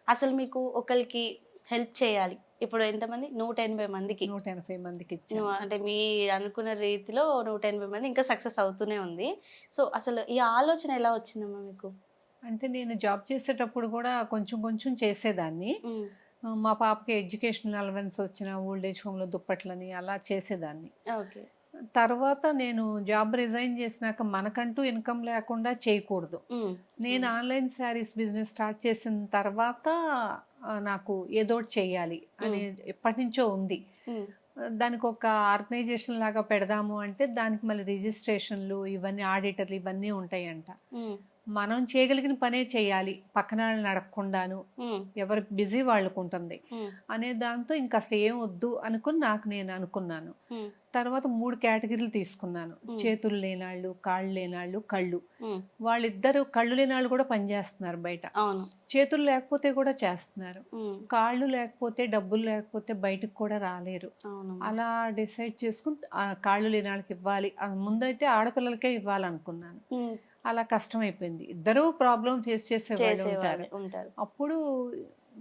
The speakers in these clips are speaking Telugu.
అసలు మీకు ఒకళ్ళకి హెల్ప్ చేయాలి. ఇప్పుడు ఎంతమంది? 180 మందికి. 180 మందికి ఇచ్చాను. అంటే మీ అనుకున్న రీతిలో 180 మంది ఇంకా సక్సెస్ అవుతూనే ఉంది. సో, అసలు ఈ ఆలోచన ఎలా వచ్చిందమ్మా మీకు? అంటే నేను జాబ్ చేసేటప్పుడు కూడా కొంచెం కొంచెం చేసేదాన్ని. హ్మ్. మా పాపకి ఎడ్యుకేషనల్ అలవెన్స్ వచ్చిన ఓల్డ్ ఏజ్ హోమ్‌లో దుప్పట్లని అలా చేసేదాన్ని. ఓకే. తర్వాత నేను జాబ్ రిజైన్ చేసినాక మనకంటూ ఇన్‌కమ్ లేకుండా చేయకూడదు. హ్మ్. నేను హ్మ్. ఆన్‌లైన్ శారీస్ బిజినెస్ స్టార్ట్ చేసిన తర్వాత నాకు ఏదోకటి చేయాలి హ్మ్. అనేది ఎప్పటినుంచో ఉంది. హ్మ్. దానికొక ఆర్గనైజేషన్ లాగా పెడదాము అంటే దానికి మళ్ళీ రిజిస్ట్రేషన్‌లు ఇవన్నీ ఆడిటర్‌లు ఇవన్నీ ఉంటాయంట. హ్మ్. మనం చేయగలిగిన పనే చేయాలి. పక్కన వాళ్ళని అడగకుండాను. హ్మ్. ఎవరి బిజీ వాళ్ళకుంటుంది. హ్మ్. అనే దాంతో ఇంకసలు ఏం వద్దు అనుకుని నాకు నేను అనుకున్నాను. హ్మ్. తర్వాత 3 కేటగిరీలు తీసుకున్నాను. హ్మ్. చేతులు లేనాళ్ళు, కాళ్ళు లేనాళ్ళు, కళ్ళు. హ్మ్. వాళ్ళిద్దరూ కళ్ళు లేనాళ్ళు కూడా పని చేస్తున్నారు బయట. అవును. చేతులు లేకపోతే కూడా చేస్తున్నారు. హ్మ్. కాళ్ళు లేకపోతే, డబ్బులు లేకపోతే బయటికి కూడా రాలేరు. అవునమ్మా. అలా డిసైడ్ చేసుకొని కాళ్ళు లేనాళ్ళకి ఇవ్వాలి. ముందైతే ఆడపిల్లలకే ఇవ్వాలనుకున్నాను. హ్మ్. అలా కష్టమైపోయింది. ఇద్దరూ ప్రాబ్లమ్ ఫేస్ చేసేవాళ్ళు ఉంటారు. చేసేవాళ్ళే ఉంటారు. అప్పుడు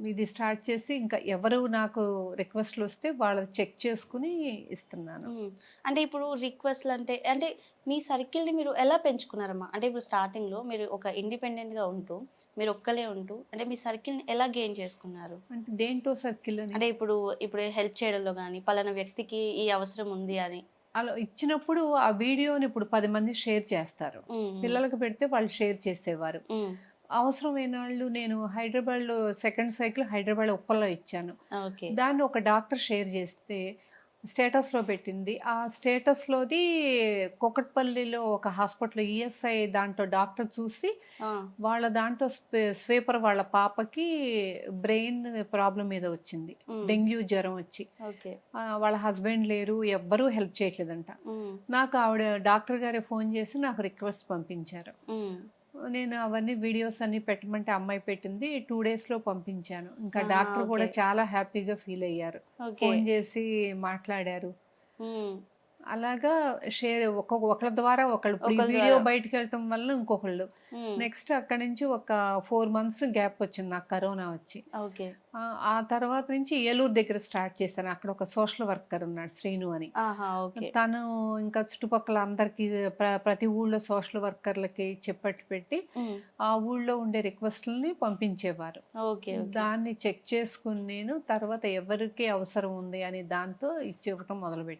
ఇది స్టార్ట్ చేసి ఇంకా ఎవరు నాకు రిక్వెస్ట్‌లొస్తే వాళ్ళది చెక్ చేసుకొని ఇస్తున్నాను. హ్మ్. అంటే ఇప్పుడు రిక్వెస్ట్‌లంటే అంటే మీ సర్కిల్‌ని మీరు ఎలా పెంచుకున్నారమ్మా? అంటే ఇప్పుడు స్టార్టింగ్‌లో మీరు ఒక ఇండిపెండెంట్‌గా ఉంటూ, మీరు ఒక్కలే ఉంటూ అంటే మీ సర్కిల్‌ని ఎలా గెయిన్ చేసుకున్నారు? అంటే దేంటో సర్కిల్ అని. అంటే ఇప్పుడు హెల్ప్ చేయడంలో గాని, పలానా వ్యక్తికి ఈ అవసరం ఉంది అని. అలా ఇచ్చినప్పుడు ఆ వీడియోని ఇప్పుడు 10 మంది షేర్ చేస్తారు. హ్మ్. హ్మ్. పిల్లలకి పెడితే వాళ్ళు షేర్ చేసేవారు. హ్మ్. అవసరమైనోళ్ళు నేను హైదరాబాద్‌లో సెకండ్ సైకిల్ హైదరాబాద్ ఉప్పల్లో ఇచ్చాను. ఓకే. దాన్ని ఒక డాక్టర్ షేర్ చేస్తే స్టేటస్‌లో పెట్టింది. ఆ స్టేటస్‌లోది కూకట్పల్లిలో ఒక హాస్పిటల్ ఈఎస్ఐ దాంట్లో డాక్టర్ చూసి ఆ! వాళ్ళ దాంట్లో స్వీపర్ వాళ్ళ పాపకి బ్రెయిన్ ప్రాబ్లమ్ ఏదో వచ్చింది. హ్మ్. డెంగ్యూ జ్వరం వచ్చి. ఓకే. వాళ్ళ హస్బెండ్ లేరు. ఎవ్వరూ హెల్ప్ చేయట్లేదంట. హ్మ్. నాకు ఆవిడ డాక్టర్ గారే ఫోన్ చేసి నాకు రిక్వెస్ట్ పంపించారు. హ్మ్. నేను అవన్నీ వీడియోస్ అన్నీ పెట్టమంటే అమ్మాయి పెట్టింది. 2 డేస్‌లో పంపించాను. ఇంకా ఆహా! Doctor okay. గూడా చాలా హ్యాపీగా ఫీల్ అయ్యారు. ఓకే. ఫోన్ చేసి మాట్లాడారు. హ్మ్. అలాగా షేర్ ఒకళ్ళ ద్వారా ఒకళ్ళు ఇప్పుడు ఈ ఒకళ్ళ వీడియో ద్వారా. బయటికెళ్ళటం వల్ల ఇంకొకళ్ళు. హ్మ్. నెక్స్ట్ అక్కడి నుంచి ఒక 4 మంత్స్ గ్యాప్ వచ్చింది నాకు కరోనా వచ్చి. ఓకే. ఆ తర్వాత నుంచి ఏలూరు దగ్గర స్టార్ట్ చేశాను. అక్కడ ఒక సోషల్ వర్కర్ ఉన్నాడు శ్రీను అని. ఆహా! ఓకే. తను ఇంకా చుట్టుపక్కల అందరికీ ప్రతి ఊళ్ళో సోషల్ వర్కర్‌లకి చెప్పట్టు పెట్టి, హ్మ్. ఆ ఊళ్ళో ఉండే రిక్వెస్ట్‌లని పంపించేవారు. ఓకే. ఓకే. దాన్ని చెక్ చేసుకొని నేను తర్వాత ఎవరికి అవసరం ఉంది అనే దాంతో ఇచ్చివ్వటం మొదలుపెట్టాను.